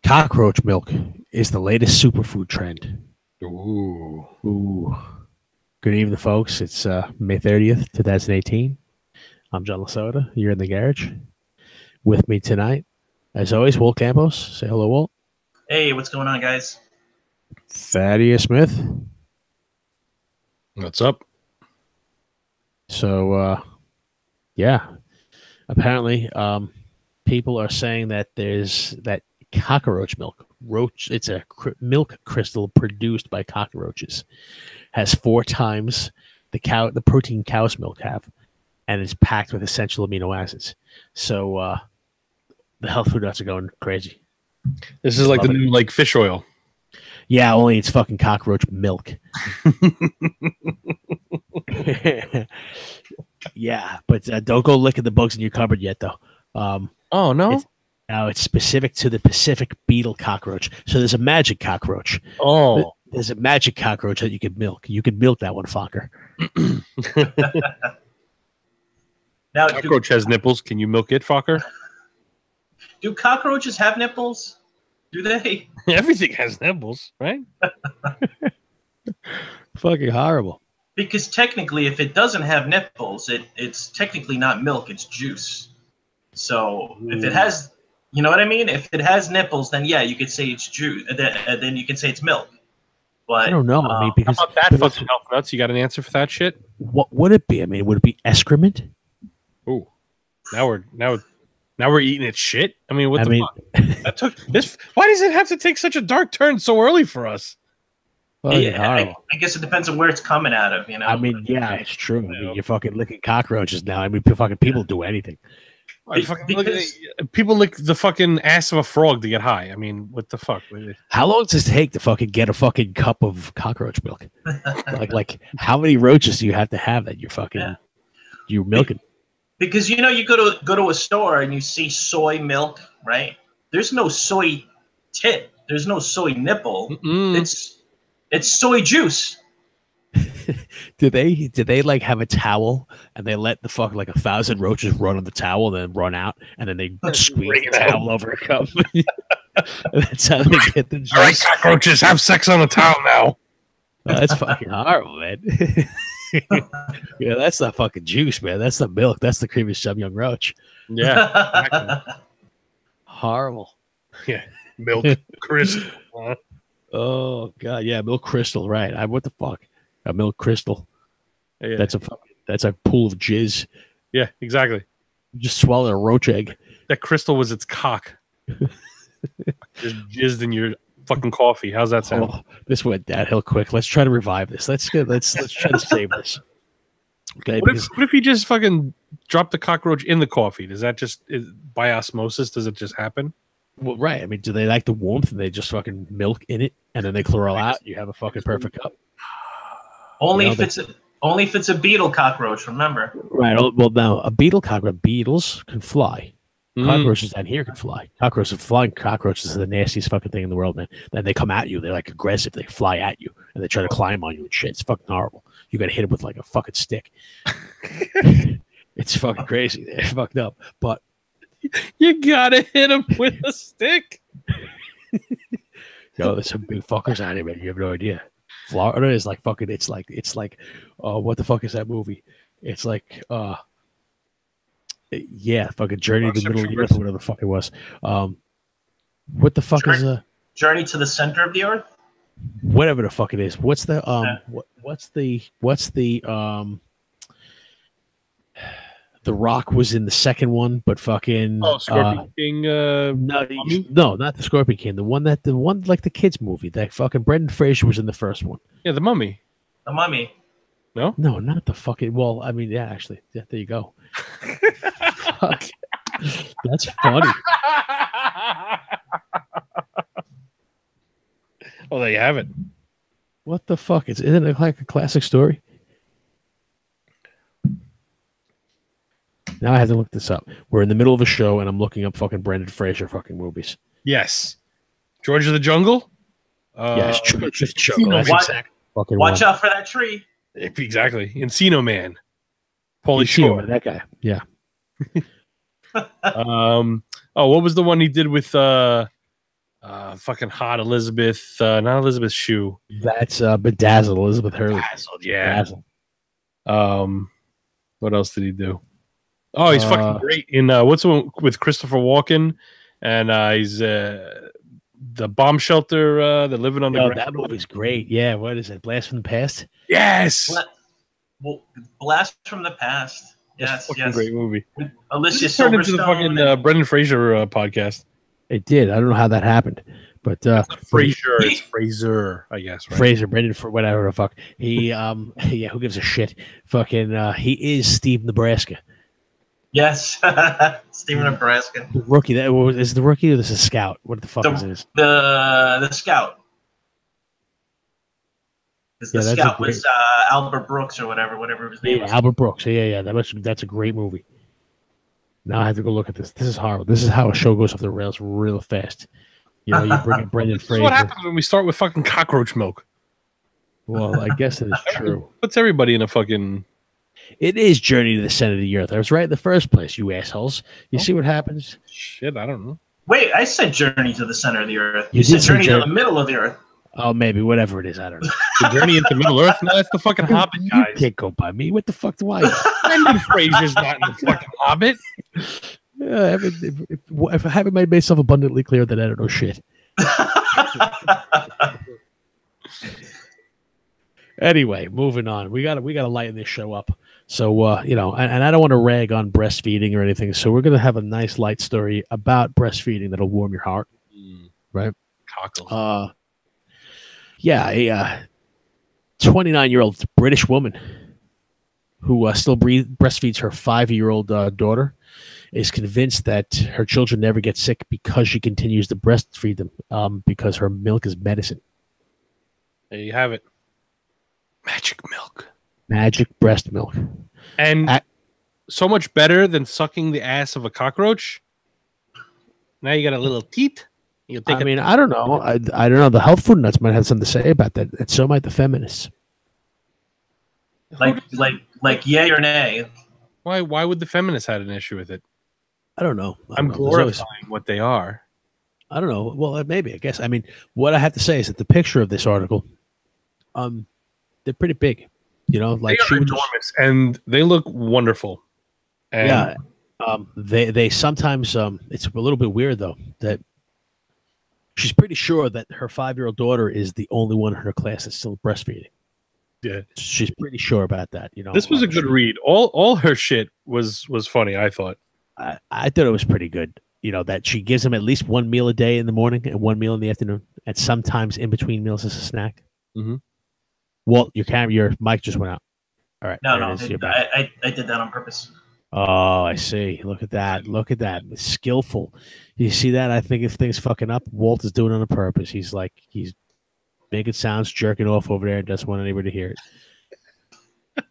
Cockroach milk is the latest superfood trend. Ooh. Ooh. Good evening, folks. It's May 30th, 2018. I'm John Lasoda. You're in the garage. With me tonight, as always, Walt Campos. Say hello, Walt. Hey, what's going on, guys? Thaddeus Smith. What's up? So, yeah. Apparently, people are saying that there's that cockroach milk. It's a milk crystal produced by cockroaches. Has 4 times the protein cow's milk have, and is packed with essential amino acids. So the health food nuts are going crazy. This is like the new fish oil. Yeah, only it's fucking cockroach milk. Yeah, but don't go licking the bugs in your cupboard yet, though. Oh no! It's specific to the Pacific beetle cockroach. So there's a magic cockroach. Oh, there's a magic cockroach that you can milk. You can milk that one, fucker. Now, cockroach has nipples. Can you milk it, fucker? Do cockroaches have nipples? Do they? Everything has nipples, right? Fucking horrible. Because technically, if it doesn't have nipples, it's technically not milk, it's juice. So if it has, you know what I mean? If it has nipples, then yeah, you could say it's juice. Then you can say it's milk. But I don't know. I mean, because how about that fucking health nuts? You got an answer for that shit? What would it be? I mean, would it be excrement? Ooh, now we're eating it shit. I mean, what the fuck? That took this. Why does it have to take such a dark turn so early for us? Well, yeah, I guess it depends on where it's coming out of, you know. I mean, yeah, it's true. I mean, you're fucking licking cockroaches now. I mean, fucking people do anything. People lick the fucking ass of a frog to get high. I mean, what the fuck? How long does it take to fucking get a fucking cup of cockroach milk? like how many roaches do you have to have that you're milking? Because you know, you go to a store and you see soy milk, right? There's no soy tit. There's no soy nipple. It's soy juice. Do they like have a towel and they let the 1,000 roaches run on the towel and then run out and then they squeeze the towel over a cup? That's how they get the juice. All right, cockroaches, have sex on the towel now. That's fucking horrible, man. Yeah, that's not fucking juice, man. That's the milk. That's the creamy some young roach. Yeah, exactly. Horrible. Yeah, milk crystal. Oh god, yeah, milk crystal. Right? What the fuck? A milk crystal. Yeah. That's a pool of jizz. Yeah, exactly. You just swallow a roach egg. That crystal was its cock. Just jizzed in your fucking coffee. How's that sound? Oh, this went downhill quick. Let's try to revive this. Let's try to save this. Okay. What if you just fucking drop the cockroach in the coffee? Does that just by osmosis? Does it just happen? Well, right. I mean, do they like the warmth and they just fucking milk in it and then they chloral out? You have a fucking perfect cup. Only if it's a beetle cockroach. Remember. Right. Well, now a beetle cockroach. Beetles can fly. Cockroaches down here can fly. Flying cockroaches are the nastiest fucking thing in the world, man. Then they come at you. They're like aggressive. They fly at you and they try to climb on you and shit. It's fucking horrible. You got to hit them with like a fucking stick. It's fucking crazy. They're fucked up. But you gotta hit them with a stick. Yo, there's some big fuckers out here, man. You have no idea. Florida is like fucking. It's like what the fuck is that movie? It's like yeah, fucking Journey to the Middle of the Earth, whatever the fuck it was. What the fuck is Journey to the Center of the Earth? Whatever the fuck it is. What's the The Rock was in the second one, but fucking Scorpion King. No, not the Scorpion King. The one like the kids movie. That fucking Brendan Fraser was in the first one. Yeah, The Mummy. The Mummy. No, not the fucking. Well, I mean, yeah, actually, yeah, there you go. Fuck. That's funny. Oh, there you have it. What the fuck? Isn't it like a classic story? Now I have to look this up. We're in the middle of a show, and I'm looking up fucking Brendan Fraser fucking movies. Yes. George of the Jungle? Yes, George of the Jungle. Watch out for that tree. Exactly. Encino Man. Pauly Shore. That guy. Yeah. What was the one he did with fucking hot Elizabeth, not Elizabeth Shue. That's Bedazzled, Elizabeth Hurley. Bedazzled, yeah. Bedazzled. What else did he do? Oh, he's fucking great in what's the one with Christopher Walken, and he's the bomb shelter. They're living on the ground. That movie's great. Yeah, what is it? Blast from the Past. Yes. Blast from the Past. Yes, great movie. Alicia Silverstone. Turned into the fucking Brendan Fraser podcast. It did. I don't know how that happened, but Fraser. It's Fraser, I guess. Right? Fraser, Brendan, for whatever the fuck. He, yeah, who gives a shit? Fucking, he is Steve Nebraska. Yes, Steve Nebraska. The rookie. That is the rookie, or this is Scout? What the fuck is this? The Scout. The Scout was Albert Brooks or whatever his name was. Albert Brooks. Yeah. That's a great movie. Now I have to go look at this. This is horrible. This is how a show goes off the rails real fast. You know, you bring in Brendan Fraser. What happens when we start with fucking Cockroach Milk? Well, I guess it is true. Puts everybody in a fucking... It is Journey to the Center of the Earth. I was right in the first place, you assholes. You see what happens? Shit, I don't know. Wait, I said Journey to the Center of the Earth. You said Journey to the Middle of the Earth. Oh, maybe. Whatever it is. I don't know. The Journey into Middle Earth? No, that's the fucking Hobbit, guys. You can't go by me. What the fuck do I know? Brendan Fraser's not in the fucking Hobbit. Yeah, if I haven't made myself abundantly clear, then I don't know shit. Anyway, moving on. We gotta lighten this show up. So you know, and I don't want to rag on breastfeeding or anything. So we're gonna have a nice light story about breastfeeding that'll warm your heart, right? Cockles. Yeah, a 29-year-old British woman who still breastfeeds her 5-year-old daughter is convinced that her children never get sick because she continues to breastfeed them because her milk is medicine. There you have it. Magic milk. Magic breast milk. And so much better than sucking the ass of a cockroach. Now you got a little teat. I don't know. I don't know. The health food nuts might have something to say about that. And so might the feminists. Like yay or nay. Why would the feminists have an issue with it? I don't know. I'm glorifying what they are. I don't know. Well, maybe, I guess. I mean, what I have to say is that the picture of this article, they're pretty big. You know, like they are enormous, and they look wonderful. And yeah. They sometimes it's a little bit weird though that she's pretty sure that her 5-year-old daughter is the only one in her class that's still breastfeeding. Yeah, she's pretty sure about that. You know, this was a good read. All her shit was funny. I thought. I thought it was pretty good. You know, that she gives them at least one meal a day in the morning and one meal in the afternoon, and sometimes in between meals as a snack. Mm-hmm. Walt, your mic just went out. All right. No, I did that on purpose. Oh, I see. Look at that. Look at that. Skillful. You see that? I think if things fucking up, Walt is doing it on purpose. He's making sounds, jerking off over there, and doesn't want anybody to hear it.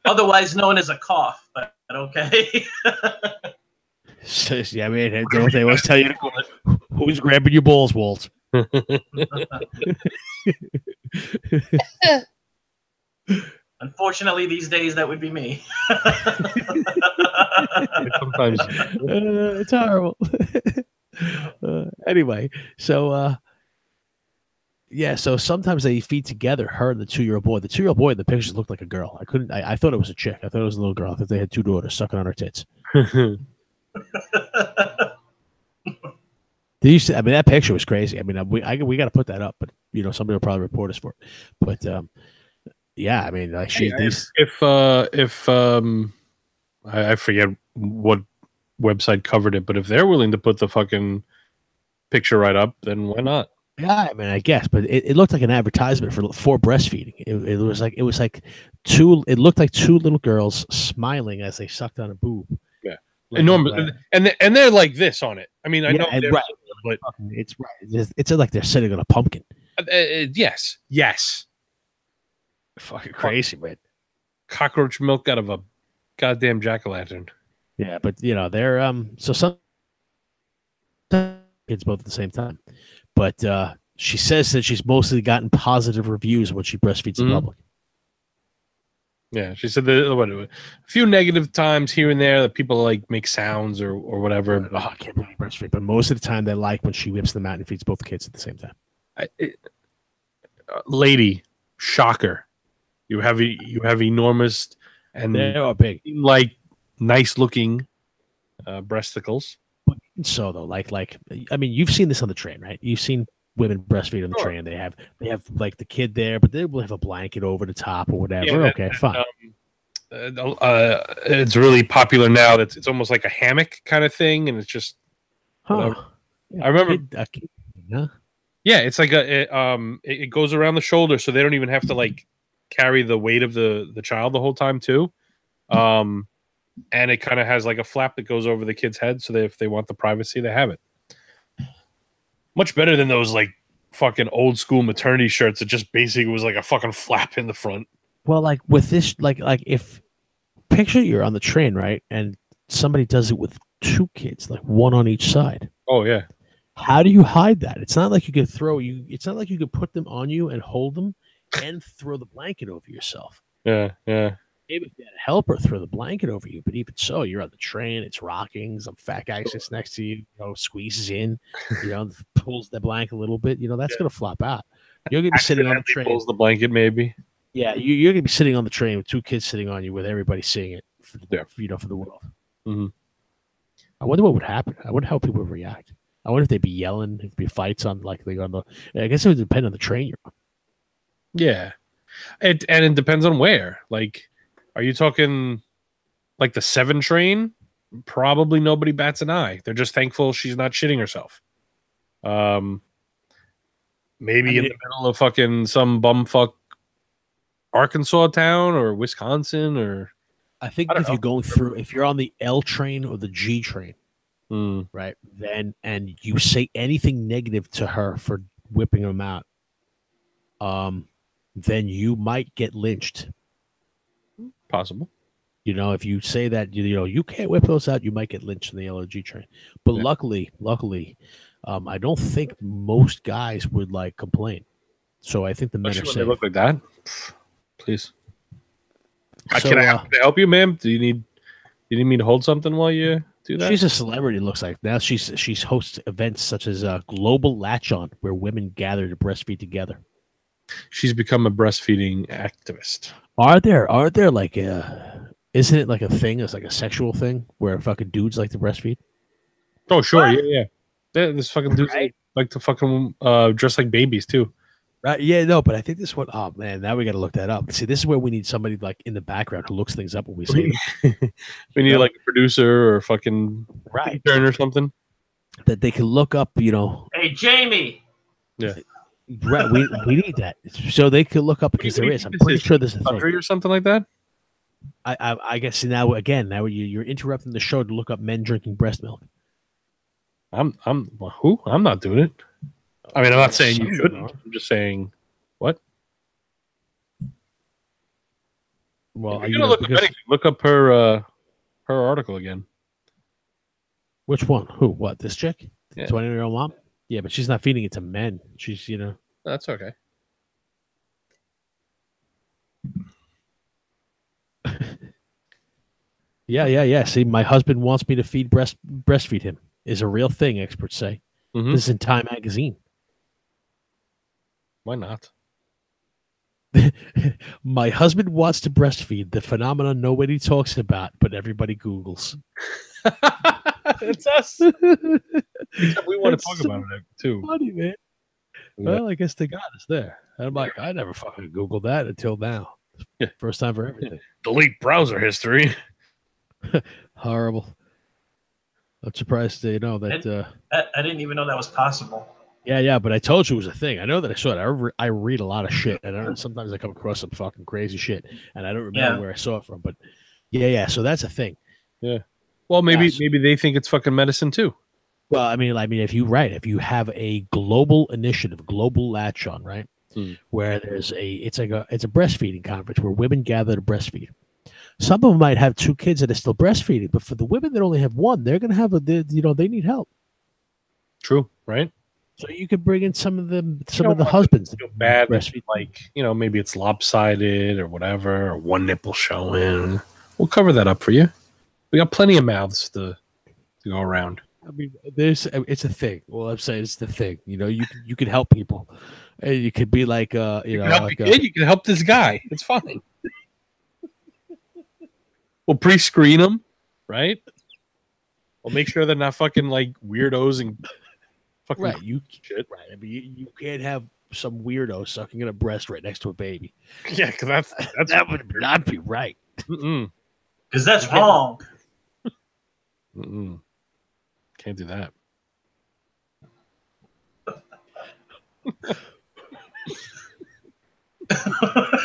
Otherwise known as a cough, but okay. Yeah, I mean, don't they always tell you to go, who's grabbing your balls, Walt? Unfortunately, these days that would be me. Sometimes it's horrible. Anyway, so yeah, so sometimes they feed together, her and the 2-year-old boy. The 2-year-old boy in the pictures looked like a girl. I thought it was a chick. I thought it was a little girl. I thought they had 2 daughters sucking on her tits. That picture was crazy. I mean, we got to put that up, but you know, somebody will probably report us for it. But yeah, I mean, like if I forget what website covered it, but if they're willing to put the fucking picture right up, then why not? Yeah, I mean, I guess, but it looked like an advertisement for breastfeeding. It looked like 2 little girls smiling as they sucked on a boob. Yeah, enormous, and they're like this on it. I mean, I know, right, but it's right. It's like they're sitting on a pumpkin. Yes. Fucking crazy, man. Cockroach milk out of a goddamn jack-o'-lantern. Yeah, but you know, they're so some kids both at the same time. But she says that she's mostly gotten positive reviews when she breastfeeds in public. Yeah, she said that a few negative times here and there that people like make sounds or whatever. Oh, I can't really breastfeed, but most of the time they like when she whips them out and feeds both kids at the same time. Lady, shocker! You have enormous and they are big, like nice looking breasticles. So though, like I mean, you've seen this on the train, right? You've seen women breastfeed on the Sure. train. They have like the kid there, but they will have a blanket over the top or whatever. Yeah, okay, fine. It's really popular now. That it's almost like a hammock kind of thing, and it's just. Yeah, I remember. Huh? Yeah, it's like it goes around the shoulder, so they don't even have to like carry the weight of the child the whole time too. And it kind of has like a flap that goes over the kid's head, so that if they want the privacy, they have it. Much better than those like fucking old school maternity shirts that just basically was like a fucking flap in the front. Well, like with this, like if picture you're on the train, right, and somebody does it with two kids, like one on each side. Oh yeah. How do you hide that? It's not like you could it's not like you could put them on you and hold them and throw the blanket over yourself. Yeah. Maybe if you had a helper throw the blanket over you, but even so, you're on the train, it's rocking, some fat guy sits next to you, squeezes in, pulls the blanket a little bit, that's gonna flop out. You're gonna be sitting on the train. Pulls the blanket, maybe. Yeah, you're gonna be sitting on the train with two kids sitting on you with everybody seeing it for the world. Mm-hmm. I wonder what would happen. I wonder how people would react. I wonder if they'd be yelling, if there'd be fights on I guess it would depend on the train you're on. Yeah. And it depends on where. Like, are you talking like the 7 train? Probably nobody bats an eye. They're just thankful she's not shitting herself. Maybe in the middle of fucking some bumfuck Arkansas town or Wisconsin or. I think if you're on the L train or the G train, right, and you say anything negative to her for whipping them out, then you might get lynched. Possible. If you say that you can't whip those out, you might get lynched in the LOG train. But luckily, I don't think most guys would like complain. So I think the men are safe. They look like that. Please. Can I help you, ma'am? Do you need me to hold something while you do that? She's a celebrity. It looks like now she's hosts events such as Global Latch On, where women gather to breastfeed together. She's become a breastfeeding activist. Aren't there like isn't it like a thing? It's like a sexual thing where fucking dudes like to breastfeed. Oh sure, yeah. This fucking dudes like to fucking dress like babies too. Right? Yeah, no, but I think this one. Oh man, now we got to look that up. See, this is where we need somebody like in the background who looks things up when we see them. We need like a producer or fucking intern or something that they can look up. Hey, Jamie. Yeah. Right, we need that so they could look up because there is. I'm pretty sure there's a thing or something like that. I guess now you're interrupting the show to look up men drinking breast milk. I'm who? I'm not doing it. I mean, I'm not saying you shouldn't. I'm just saying what. Well, you're gonna look up anything. Look up her article again. Which one? Who? What? This chick? Yeah. 20-year-old mom? Yeah, but she's not feeding it to men. She's, That's okay. Yeah. See, my husband wants me to breastfeed him. Is a real thing, experts say. Mm-hmm. This is in Time magazine. Why not? My husband wants to breastfeed, the phenomenon nobody talks about, but everybody Googles. It's us. Except we want to talk about it too. Funny, man. Yeah. Well, I guess they got us there. And I'm like, I never fucking Googled that until now. Yeah. First time for everything. Delete browser history. Horrible. I'm surprised that. I didn't even know that was possible. Yeah, but I told you it was a thing. I know that I saw it. I read a lot of shit, and sometimes I come across some fucking crazy shit, and I don't remember where I saw it from. But yeah. So that's a thing. Yeah. Well, maybe they think it's fucking medicine too. Well, I mean, if you have a global initiative, global latch on, right, where it's a breastfeeding conference where women gather to breastfeed. Some of them might have 2 kids that are still breastfeeding, but for the women that only have 1, they're gonna have they need help. True, right? So you could bring in some of the want husbands. to feel bad, breastfeed. like maybe it's lopsided or whatever, or one nipple showing. We'll cover that up for you. We got plenty of mouths to go around. I mean, it's a thing. Well, I'm saying it's the thing. You can help people, and you could be like, you can help you can help this guy. It's fine. We'll pre-screen them, right? We'll make sure they're not fucking like weirdos and fucking shit. Right. I mean, you can't have some weirdo sucking in a breast right next to a baby. Yeah, because that would not be right. Because that's wrong. Can't do that.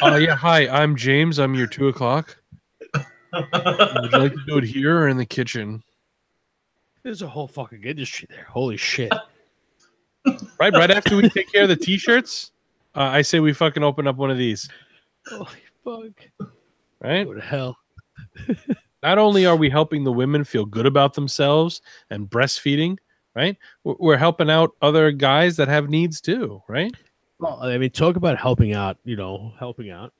Yeah, hi, I'm James. I'm your 2 o'clock. Would you like to do it here or in the kitchen? There's a whole fucking industry there. Holy shit. Right after we take care of the t-shirts, I say we fucking open up one of these. Holy fuck. Right? What the hell? Not only are we helping the women feel good about themselves and breastfeeding, right? We're helping out other guys that have needs too, right? Well, I mean, talk about helping out, helping out.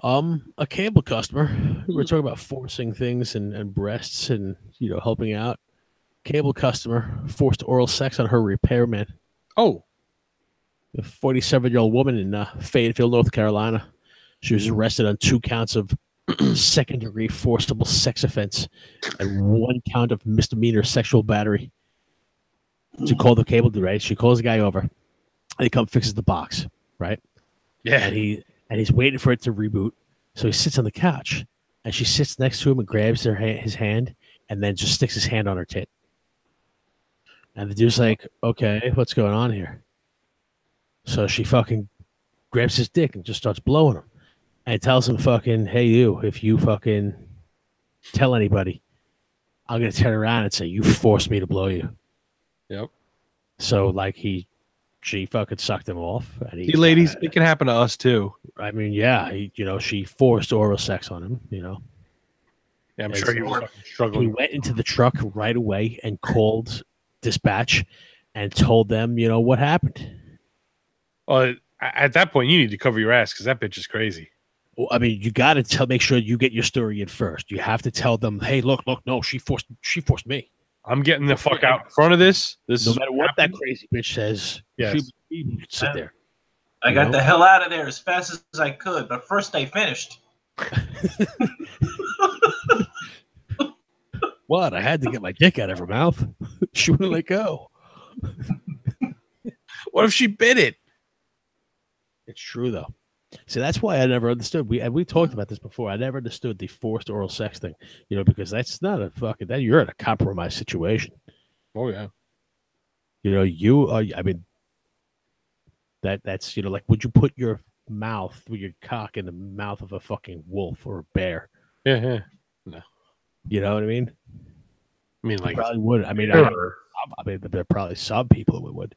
A cable customer, we're talking about forcing things and breasts and, helping out. Cable customer forced oral sex on her repairman. Oh. A 47-year-old woman in Fayetteville, North Carolina. She was arrested on 2 counts of second-degree forcible sex offense and 1 count of misdemeanor sexual battery. She called the cable dude, right? She calls the guy over. And he comes fixes the box, right? Yeah. And he's waiting for it to reboot. So he sits on the couch, and she sits next to him and grabs his hand, and then just sticks his hand on her tit. And the dude's like, okay, what's going on here? So she fucking grabs his dick and just starts blowing him. And tells him fucking, hey, you, if you fucking tell anybody, I'm going to turn around and say, you forced me to blow you. Yep. So, like, she fucking sucked him off. And See, ladies, it can happen to us, too. I mean, yeah, she forced oral sex on him, Yeah, I'm sure he was struggling. He went into the truck right away and called dispatch and told them, what happened. Well, at that point, you need to cover your ass because that bitch is crazy. Well, I mean, you got to make sure you get your story in first. You have to tell them, hey, look, no, she forced me. I'm getting the fuck out in front of this. No matter what that crazy bitch says, yes. she sit there. I got the hell out of there as fast as I could, but first they finished. What? I had to get my dick out of her mouth. She wouldn't let go. What if she bit it? It's true, though. See, that's why I never understood. We talked about this before. I never understood the forced oral sex thing, because that's not a fucking that you're in a compromised situation. Oh yeah. You are. I mean, that's like, would you put your mouth with your cock in the mouth of a fucking wolf or a bear? Yeah. No. You know what I mean? I mean, like, you probably would. I mean, sure. I mean, there are probably some people who would.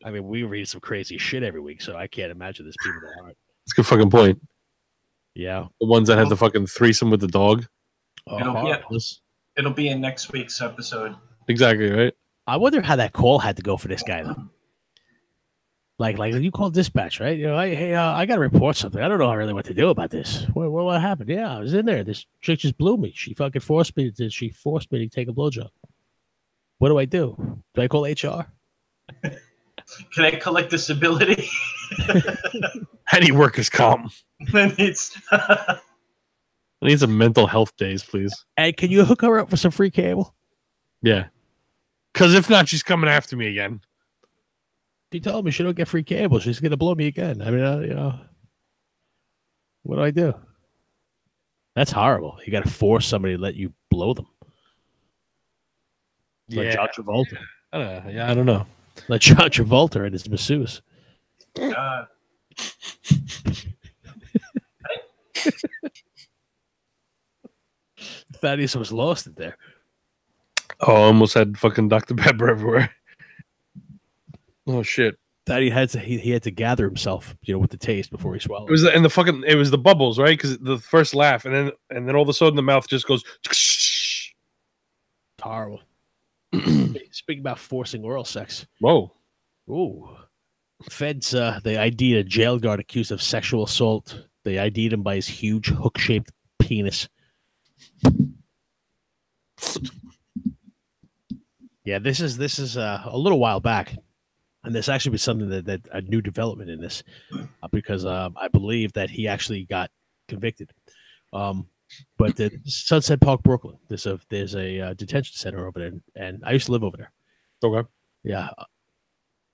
I mean, we read some crazy shit every week, so I can't imagine there's people that aren't. That's a good fucking point. Yeah. The ones that had the fucking threesome with the dog. It'll be in next week's episode. Exactly, right? I wonder how that call had to go for this guy, though. Like you called dispatch, right? I got to report something. I don't know really what to do about this. What happened? Yeah, I was in there. This chick just blew me. She fucking forced me to take a blowjob. What do I do? Do I call HR? Can I collect disability? Any workers' comp. Then it's. I need some mental health days, please. Hey, can you hook her up for some free cable? Yeah. Because if not, she's coming after me again. She told me she don't get free cable. She's going to blow me again. I mean, what do I do? That's horrible. You got to force somebody to let you blow them. Like John Travolta. I don't know. Like John Travolta and his masseuse. Thaddeus was lost in there. Oh, I almost had fucking Dr. Pepper everywhere. Oh shit! Thaddeus he had to gather himself, with the taste before he swallowed. It was the bubbles, right? Because the first laugh, and then all of a sudden the mouth just goes. Horrible. Speaking about forcing oral sex. Whoa. Ooh. Feds, they ID'd a jail guard accused of sexual assault. They ID'd him by his huge hook-shaped penis. Yeah, this is a little while back, and this actually was something that a new development in this, because I believe that he actually got convicted. But the Sunset Park, Brooklyn. There's a detention center over there, and I used to live over there. Okay. Yeah.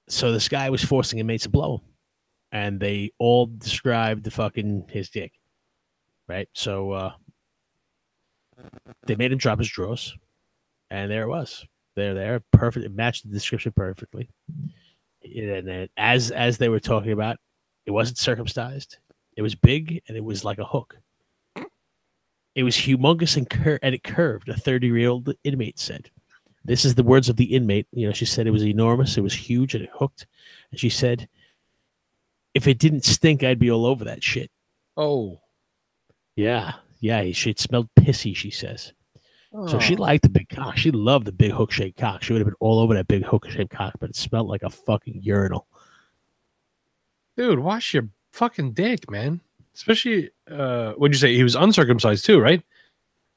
So this guy was forcing inmates to blow him, and they all described his dick, right? So they made him drop his drawers, and there it was. There, perfect. It matched the description perfectly. And then as they were talking about, it wasn't circumcised. It was big, and it was like a hook. It was humongous and it curved. A 30-year-old inmate said. This is the words of the inmate. She said it was enormous, it was huge, and it hooked. And she said, if it didn't stink, I'd be all over that shit. Oh. Yeah. It smelled pissy, she says. Oh. So she liked the big cock. She loved the big hook-shaped cock. She would have been all over that big hook-shaped cock, but it smelled like a fucking urinal. Dude, wash your fucking dick, man. Especially, what'd you say? He was uncircumcised too, right?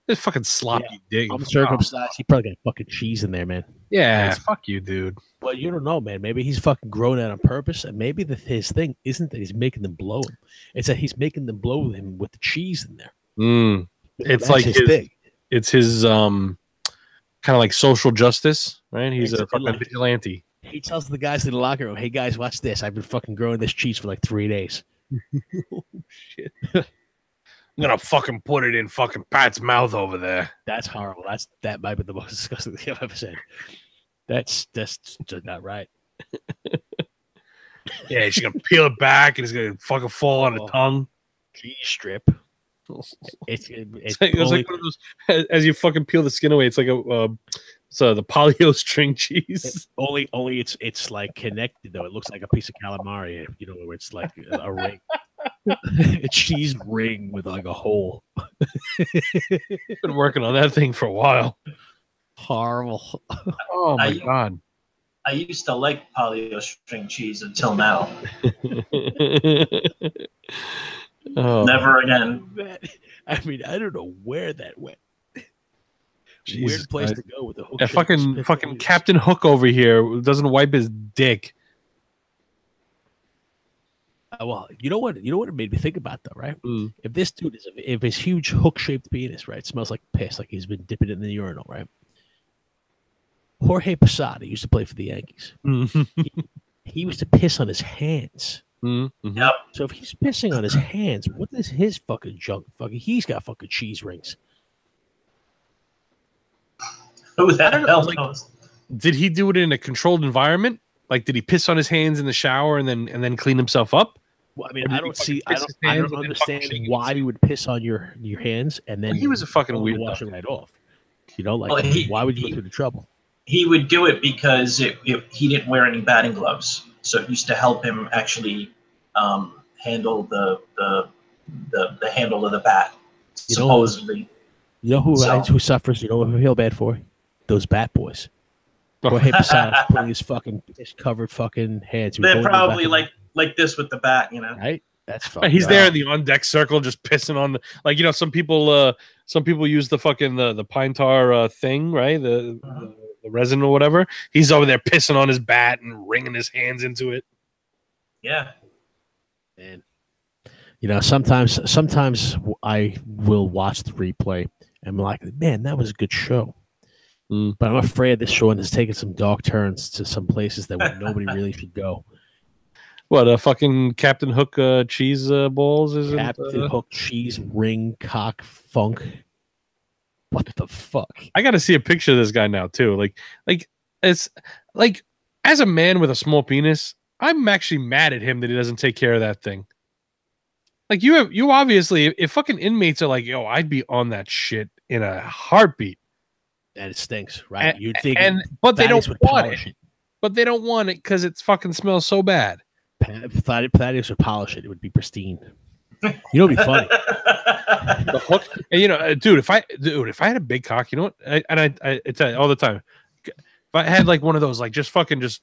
This fucking sloppy dick. Uncircumcised. He probably got fucking cheese in there, man. Yeah, fuck you, dude. Well, you don't know, man. Maybe he's fucking grown out on purpose, and maybe his thing isn't that he's making them blow him. It's that he's making them blow him with the cheese in there. It's like his thing. It's his kind of like social justice, right? He's a fucking vigilante. He tells the guys in the locker room, "Hey guys, watch this. I've been fucking growing this cheese for like 3 days." Oh, shit. I'm gonna fucking put it in fucking Pat's mouth over there. That's horrible. That might be the most disgusting thing I've ever said. That's just not right. Yeah, he's gonna peel it back and it's gonna fucking fall on the tongue. Cheese strip. It's like one of those, as you fucking peel the skin away, it's like the polio string cheese. Only it's like connected though. It looks like a piece of calamari, where it's like a ring. A cheese ring with like a hole. Been working on that thing for a while. Horrible. Oh my god. I used to like polio string cheese until now. Never again. I mean, I don't know where that went. Jesus Weird place Christ. to go with the hook. Yeah, fucking Captain Hook over here doesn't wipe his dick. Well, you know what it made me think about though, right? If this dude if his huge hook-shaped penis, right, smells like piss, like he's been dipping it in the urinal, right? Jorge Posada used to play for the Yankees. He used to piss on his hands. Yep. So if he's pissing on his hands, what is his fucking junk? He's got fucking cheese rings. Who the hell knows? Did he do it in a controlled environment? Like, did he piss on his hands in the shower and then clean himself up? Well, I mean, I don't understand why you would piss on your hands and then he was a fucking weird wash it right off. Why would you go through the trouble? He would do it because he didn't wear any batting gloves, so it used to help him actually handle the handle of the bat. Supposedly, who suffers? You know who I feel bad for? Those bat boys. Jorge Posada putting his fucking covered fucking hands. They're probably like this with the bat, Right? That's fucking. He's there in the on deck circle, just pissing on the some people use the fucking the pine tar thing, right? The resin or whatever. He's over there pissing on his bat and wringing his hands into it. Yeah. And sometimes I will watch the replay and I'm like, man, that was a good show. But I'm afraid this show has taken some dark turns to some places that nobody really should go. What, fucking Captain Hook cheese balls? Captain Hook cheese ring cock funk. What the fuck? I got to see a picture of this guy now too. Like it's like, as a man with a small penis, I'm actually mad at him that he doesn't take care of that thing. Like you obviously, if fucking inmates are like, yo, I'd be on that shit in a heartbut. And it stinks, right? You'd think, but they don't want it. But they don't want it because it fucking smells so bad. Thaddeus would polish it; it would be pristine. It'd be funny. The hook, and dude, if I had a big cock, you know what? I tell you all the time, I had like one of those, like just fucking just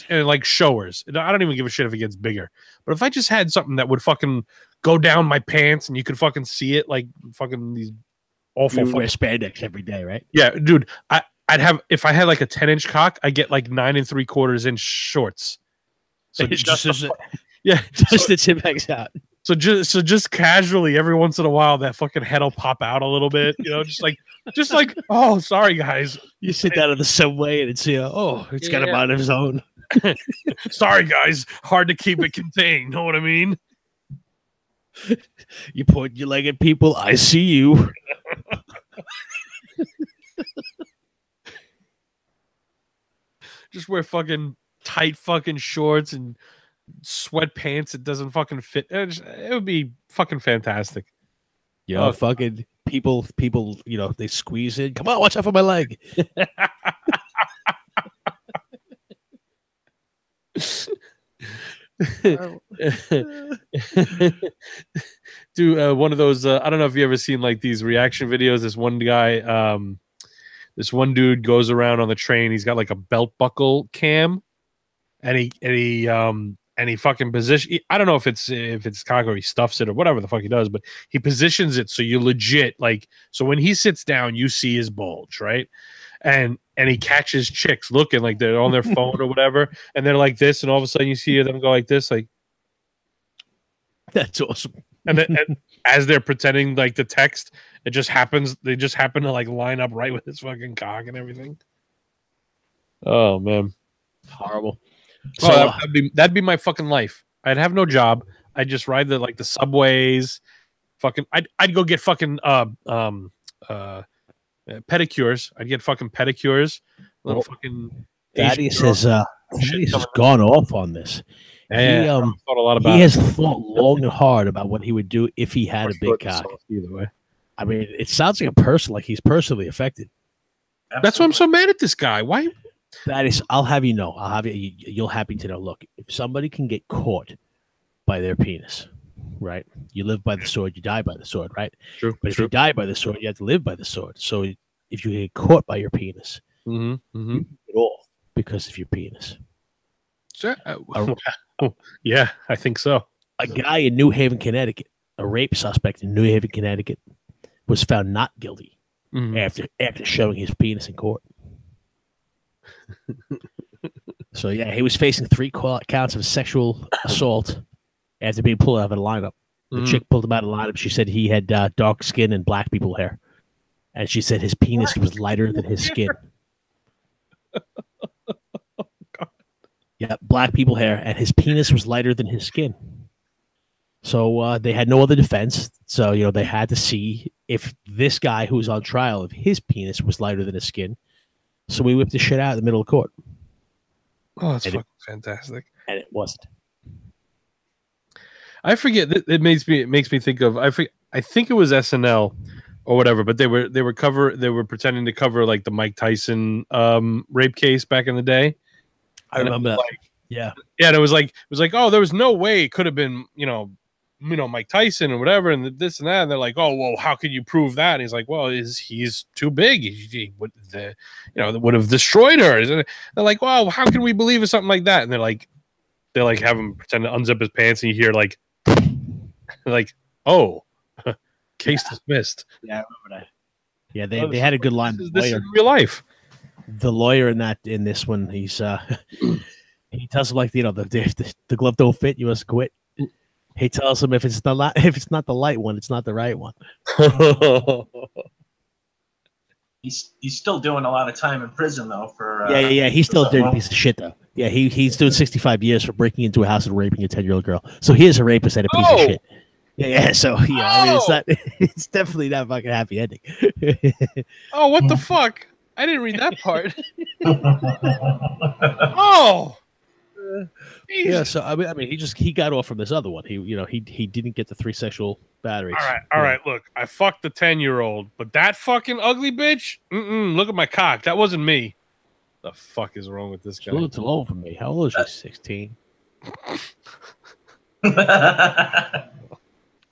like showers, I don't even give a shit if it gets bigger. But if I just had something that would fucking go down my pants and you could fucking see it, like fucking these awful. You wear spandex every day, right? Yeah, dude. I'd have, if I had like a 10-inch cock, I get like 9 3/4 inch shorts. So yeah, just the tip hangs out. So just casually every once in a while that fucking head will pop out a little bit, you know, just like oh, sorry guys. You sit down at the subway and it's it's got a mind of its own. Sorry guys, hard to keep it contained. Know what I mean? You point your leg at people. I see you. Just wear fucking tight fucking shorts and sweatpants. It doesn't fucking fit. It would be fucking fantastic. Fucking people, you know, they squeeze in. Come on, watch out for my leg. Do one of those. I don't know if you ever seen like these reaction videos. This one guy, this one dude goes around on the train. He's got like a belt buckle cam, and he fucking position. I don't know if it's cock or he stuffs it or whatever the fuck he does, but he positions it so you legit like. So when he sits down, you see his bulge, right? And he catches chicks looking like they're on their phone or whatever, and they're like this, and all of a sudden you see them go like this, like. That's awesome. And as they're pretending like the text, it just happens. They just happen to like line up right with his fucking cock and everything. Oh man, horrible. So that'd be my fucking life. I'd have no job. I'd just ride the subways. Fucking, I'd go get fucking pedicures. I'd get fucking pedicures. Little fucking. Thaddeus has gone off on this. Yeah, thought a lot about. He has thought long and hard about what he would do if he had a big cock. Either way, I mean, it sounds like a person, like he's personally affected. Absolutely. That's why I'm so mad at this guy. Why? Thaddeus, I'll have you know. You'll happy to know. Look, if somebody can get caught by their penis, right? You live by the sword, you die by the sword, right? True. But if you die by the sword, you have to live by the sword. So if you get caught by your penis, you get off because of your penis. Sure. Yeah, I think so. A guy in New Haven, Connecticut, a rape suspect in New Haven, Connecticut, was found not guilty after showing his penis in court. So yeah, he was facing 3 counts of sexual assault after being pulled out of a lineup. The chick pulled him out of the lineup. She said he had dark skin and black people hair, and she said his penis was lighter than his skin. Yeah, black people hair, and his penis was lighter than his skin. So they had no other defense. So, you know, they had to see if this guy who was on trial, if his penis was lighter than his skin. So we whipped the shit out in the middle of court. Oh, that's fucking fantastic. And it wasn't. I forget. It makes me think of. I think it was SNL or whatever, but they were pretending to cover like the Mike Tyson rape case back in the day. I remember that. Like, yeah. And it was like, oh, there was no way it could have been, you know, Mike Tyson or whatever, and this and that. And they're like, oh, well, how could you prove that? And he's like, well, he's too big. He would, would have destroyed her. And they're like, well, how can we believe in something like that? And they have him pretend to unzip his pants, and you hear like, oh, case dismissed. Yeah, I remember that. Yeah, they had a good line. This is real life. The lawyer in this one, he's he tells him like, you know, the glove don't fit, you must quit. He tells him if it's not the light one, it's not the right one. He's still doing a lot of time in prison though for yeah, he's still a dirty piece of shit though. Yeah, he's doing 65 years for breaking into a house and raping a 10-year-old girl. So he is a rapist and a piece of shit. Yeah. So yeah, I mean, it's definitely not a fucking happy ending. Oh, what the fuck! I didn't read that part. Oh. Yeah, so I mean, he got off from this other one. He didn't get the 3 sexual batteries. All right. Look, I fucked the 10-year-old, but that fucking ugly bitch. Look at my cock. That wasn't me. The fuck is wrong with this guy? A little too old for me. How old is she? 16.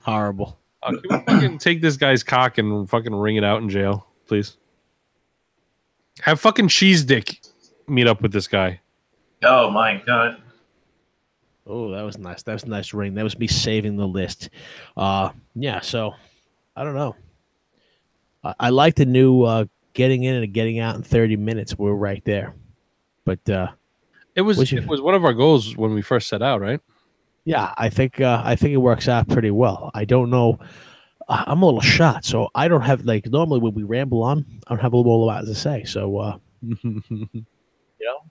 Horrible. Can we fucking take this guy's cock and fucking wring it out in jail, please? Have fucking cheese dick meet up with this guy. Oh my god. Oh, that was nice. That was a nice ring. That was me saving the list. Yeah. So I don't know. I like the new getting in and getting out in 30 minutes. We're right there. But It was what's your- it was one of our goals when we first set out, right? yeah, I think it works out pretty well. I don't know. I'm a little shot, so I don't have like normally when we ramble on, I don't have a lot to say. So you know,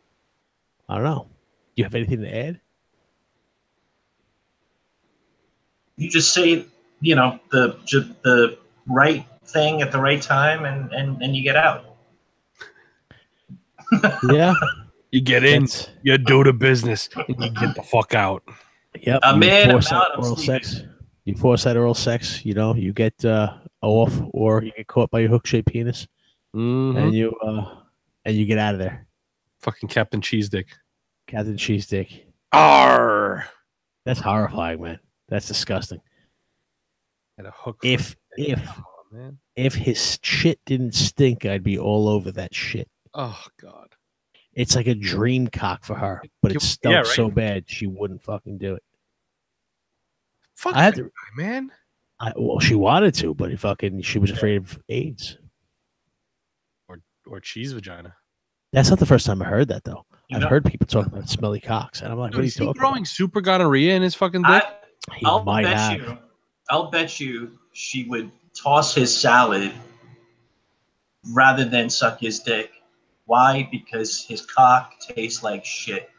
I don't know. Do you have anything to add? You just say, you know, the right thing at the right time, and you get out. Yeah. You get in, That's- you do the business, and you get the fuck out. Yep. I'm you in, I'm force out, that I'm oral sleeping. sex. You force that oral sex. You know, you get off, or you get caught by your hook-shaped penis, Mhm. and you get out of there. Fucking Captain Cheese Dick. Captain Cheese Dick. Arr! That's horrifying, man. That's disgusting. Had a hook. If Oh, man. if his shit didn't stink, I'd be all over that shit. Oh God. It's like a dream cock for her, but it Yeah, stunk right? so bad she wouldn't fucking do it. Fuck I had that to. guy, man. Well, she wanted to, but she was afraid of AIDS. Or cheese vagina. That's not the first time I heard that, though. You I've know- heard people talk about smelly cocks, and I'm like, Dude, what are you is he talking growing super gonorrhea in his fucking dick? He I'll might bet have. you. I'll bet you she would toss his salad rather than suck his dick. Why? Because his cock tastes like shit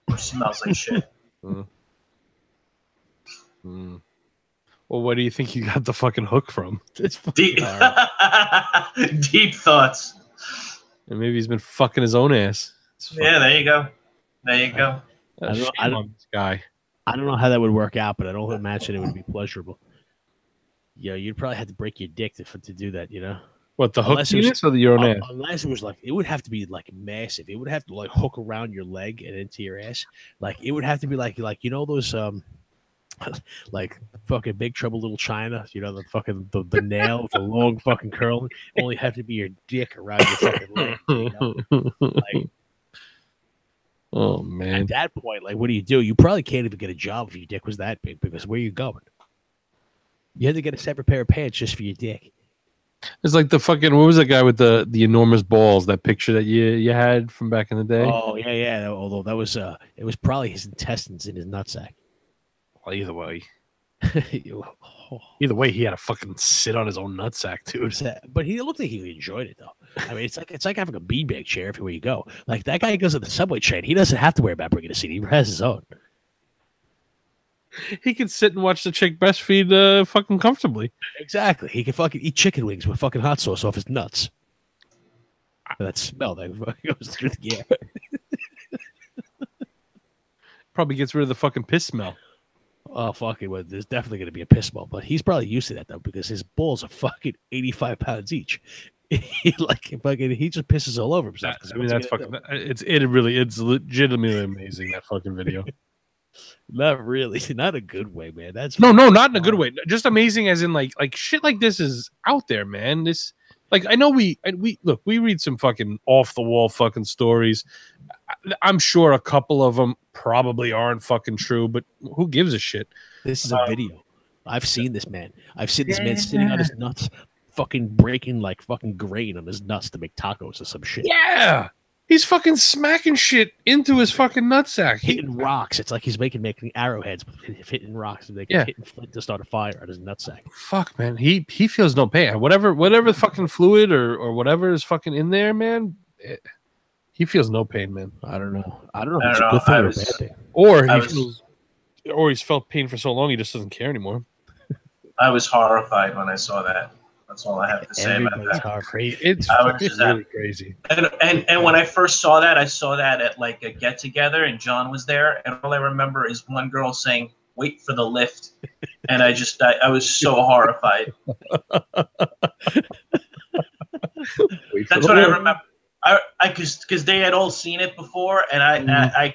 or smells like shit. Mm. Well, where do you think you got the fucking hook from? It's Deep, fucking deep thoughts. And maybe he's been fucking his own ass. Yeah, there you go. There you go. I don't- Shame on this guy. I don't know how that would work out, but I don't imagine it would be pleasurable. Yeah, you'd probably have to break your dick to do that, you know? What, the hook Unless it was- penis or your own ass? Unless it was like, it would have to be like massive. It would have to like hook around your leg and into your ass. Like it would have to be like you know those like fucking Big Trouble Little China. You know the fucking the nail, the long fucking curl. Only have to be your dick around your fucking leg. You know? Like, Oh man. at that point, like, what do? You probably can't even get a job if your dick was that big because where you going? You had to get a separate pair of pants just for your dick. It's like the fucking, what was that guy with the enormous balls? That picture that you had from back in the day. Oh yeah. Although that was it was probably his intestines in his nutsack. Well, either way, he had to fucking sit on his own nutsack, dude. But he looked like he enjoyed it though. I mean, it's like having a beanbag chair everywhere you go. Like that guy goes to the subway train. He doesn't have to worry about bringing a seat. He has his own. He could sit and watch the chick breastfeed fucking comfortably. Exactly. He can fucking eat chicken wings with fucking hot sauce off his nuts. That smell that goes through the air. Probably gets rid of the fucking piss smell. Oh, fucking, well, there's definitely going to be a piss smell, but he's probably used to that, though, because his balls are fucking 85 pounds each. He just pisses all over himself. I mean, that's fucking, it's legitimately amazing, that fucking video. Not really. Not a good way, man. That's No, not in a good way. Just amazing as in like shit like this is out there, man. This, like, I know we read some fucking off the wall fucking stories. I'm sure a couple of them probably aren't fucking true, but who gives a shit? This is a video. I've seen this man. I've seen this man sitting on his nuts, fucking breaking like fucking grain on his nuts to make tacos or some shit. Yeah. He's fucking smacking shit into his fucking nutsack. Hitting rocks. It's like he's making arrowheads, hitting rocks, and hitting flint to start a fire on his nutsack. Fuck, man. He feels no pain. Whatever fucking fluid or whatever is fucking in there, man. He feels no pain, man. I don't know. I don't know if it's a good thing or a bad thing. Or he's felt pain for so long he just doesn't care anymore. I was horrified when I saw that. That's all I have to say about that. Crazy. It's really crazy. And when I first saw that, I saw that at like a get together, and John was there, and all I remember is one girl saying, "Wait for the lift," and I was so horrified. That's what I remember. Because they had all seen it before, and I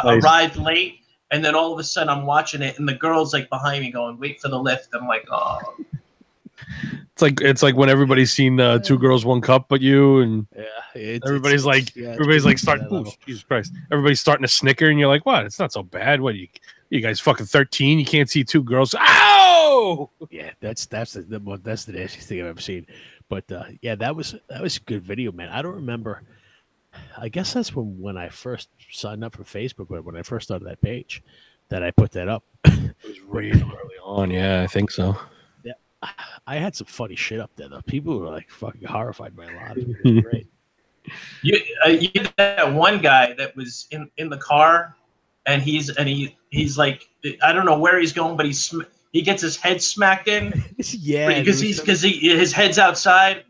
arrived late, and then all of a sudden I'm watching it, and the girl's like behind me going, "Wait for the lift." I'm like, oh. It's like when everybody's seen Two Girls, One Cup, but you, and everybody's like starting. Oh, Jesus Christ! Everybody's starting to snicker, and you're like, "What? It's not so bad. What you guys fucking 13? You can't see two girls? Ow!" Yeah, that's the nastiest thing I've ever seen. But yeah, that was a good video, man. I don't remember. I guess that's when I first signed up for Facebook, when I first started that page, that I put that up. It was really early on. Yeah, I think so. Yeah, I had some funny shit up there though. People were like fucking horrified by a lot of it. It was great. You had that one guy that was in the car, and he's like, I don't know where he's going, but he gets his head smacked in. Yeah, because his head's outside.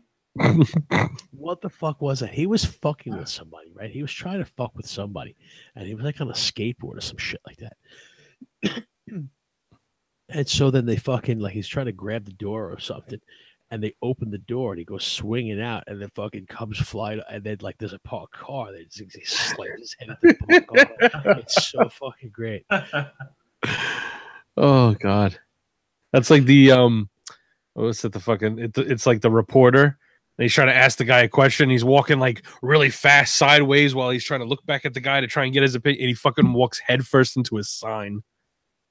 What the fuck was it? He was fucking with somebody, right? He was trying to fuck with somebody, and he was like on a skateboard or some shit like that. And so then they fucking, like, he's trying to grab the door or something, and they open the door, and he goes swinging out, and then fucking comes flying, and then like there's a parked car that he slams his head into the parked car. It's so fucking great. Oh God, that's like the what's it? The fucking it's like the reporter. And he's trying to ask the guy a question. He's walking like really fast sideways while he's trying to look back at the guy to try and get his opinion. And he fucking walks headfirst into his sign,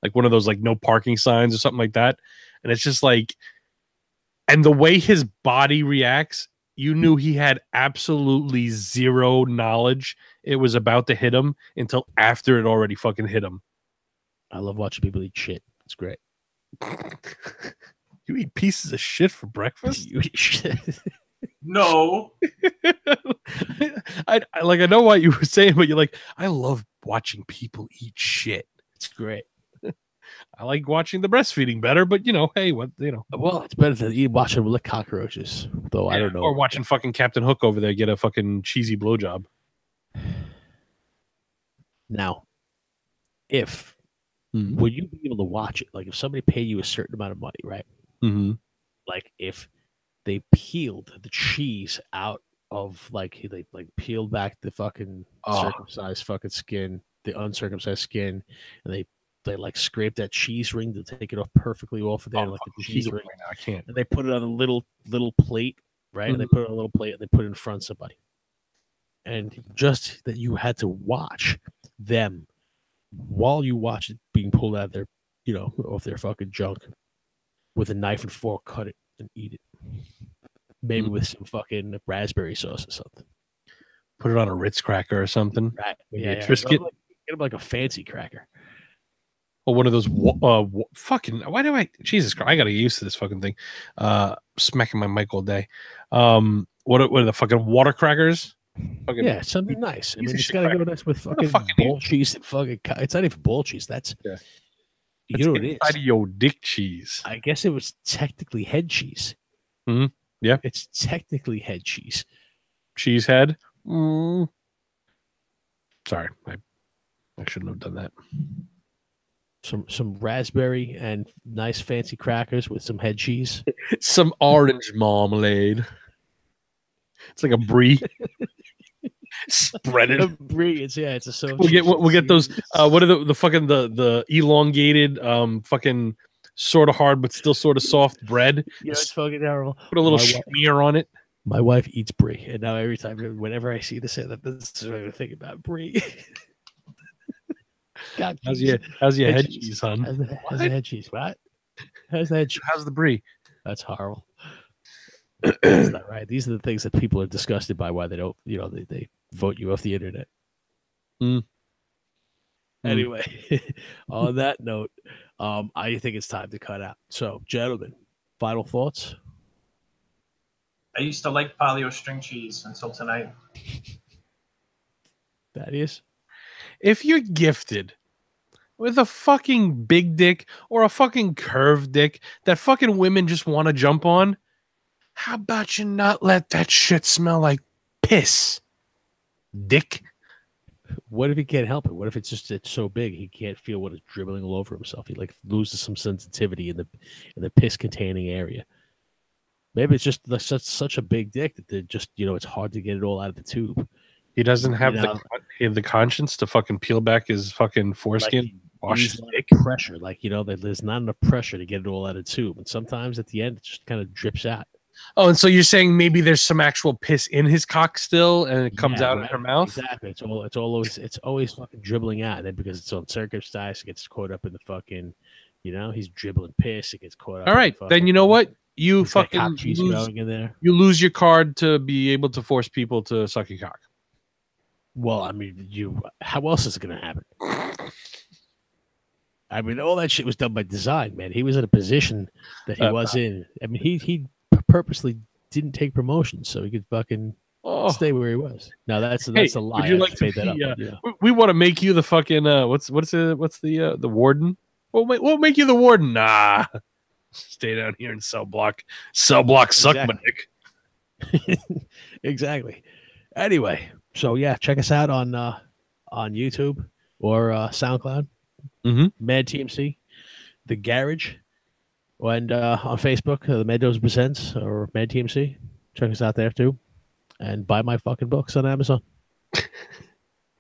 like one of those like no parking signs or something like that. And it's just like, and the way his body reacts, you knew he had absolutely zero knowledge it was about to hit him until after it already fucking hit him. I love watching people eat shit. It's great. You eat pieces of shit for breakfast? You eat shit. No. I know what you were saying, but you're like, I love watching people eat shit. It's great. I like watching the breastfeeding better, but hey, what Well, it's better than watching lick cockroaches, though. Yeah, I don't know. Or watching fucking Captain Hook over there get a fucking cheesy blowjob. Now, would you be able to watch it? Like, if somebody paid you a certain amount of money, right? Mm-hmm. Like, if they peeled the cheese out of, like, they peeled back the fucking circumcised fucking skin, the uncircumcised skin, and they like scrape that cheese ring to take it off perfectly off of there, like the cheese ring. Right now, I can't. And they put it on a little plate, right? Mm-hmm. And they put it on a little plate and they put it in front of somebody. And just that you had to watch them while you watch it being pulled out of their, off their fucking junk, with a knife and fork, cut it and eat it. Maybe with some fucking raspberry sauce or something. Put it on a Ritz cracker or something. Right. Maybe a Triscuit. Get them like a fancy cracker. Or one of those fucking. Why do I? Jesus Christ! I gotta get used to this fucking thing. Smacking my mic all day. What are the fucking water crackers? Fucking, yeah, something nice. I mean, it's gotta go nice with fucking ball cheese and fucking. It's not even ball cheese. That's you know what it is. Inside of your dick cheese. I guess it was technically head cheese. Mm-hmm. Yeah, it's technically head cheese. Cheese head. Mm. Sorry, I shouldn't have done that. Some raspberry and nice fancy crackers with some head cheese. Some orange marmalade. It's like a brie. Spread it. Brie. It's a so. We'll get those. What are the fucking the elongated fucking sort of hard but still sort of soft bread? Yeah, it's fucking terrible. Put a little smear on it. My wife eats brie, and now every time, whenever I see this, this is what I think about brie. God, how's your head cheese, son? How's the head cheese? What? How's the head cheese? How's the brie? That's horrible. That's not right. These are the things that people are disgusted by. Why they don't, they vote you off the internet. Anyway, on that note, I think it's time to cut out. So, gentlemen, final thoughts. I used to like paleo string cheese until tonight. That is. If you're gifted with a fucking big dick or a fucking curved dick that fucking women just want to jump on, how about you not let that shit smell like piss, dick? What if he can't help it? What if it's so big he can't feel what is dribbling all over himself? He like loses some sensitivity in the piss containing area. Maybe it's just such a big dick that they're just it's hard to get it all out of the tube. He doesn't have the conscience to fucking peel back his fucking foreskin. Like wash his dick. Pressure, there's not enough pressure to get it all out of the tube, and sometimes at the end it just kind of drips out. Oh, and so you're saying maybe there's some actual piss in his cock still, and it comes Yeah, out in right. her mouth. Exactly. It's always fucking dribbling out, and then because it's uncircumcised, it gets caught up in the fucking, he's dribbling piss. It gets caught up. All right, then you know what? You He's got cock fucking cheese lose. going in there. You lose your card to be able to force people to suck your cock. Well, I mean, how else is it going to happen? I mean, all that shit was done by design, man. He was in a position that he was in. I mean, he purposely didn't take promotions so he could fucking stay where he was. Now that's a lie. Would you like to made that up, but, we want to make you the fucking what's the warden? We'll make you the warden. Nah, stay down here in cell block. Suck my dick. Exactly. Anyway, so yeah, check us out on YouTube or SoundCloud. Mad TMC, The Garage, and on Facebook, the Mad Dozer Presents or Mad TMC. Check us out there too, and buy my fucking books on Amazon.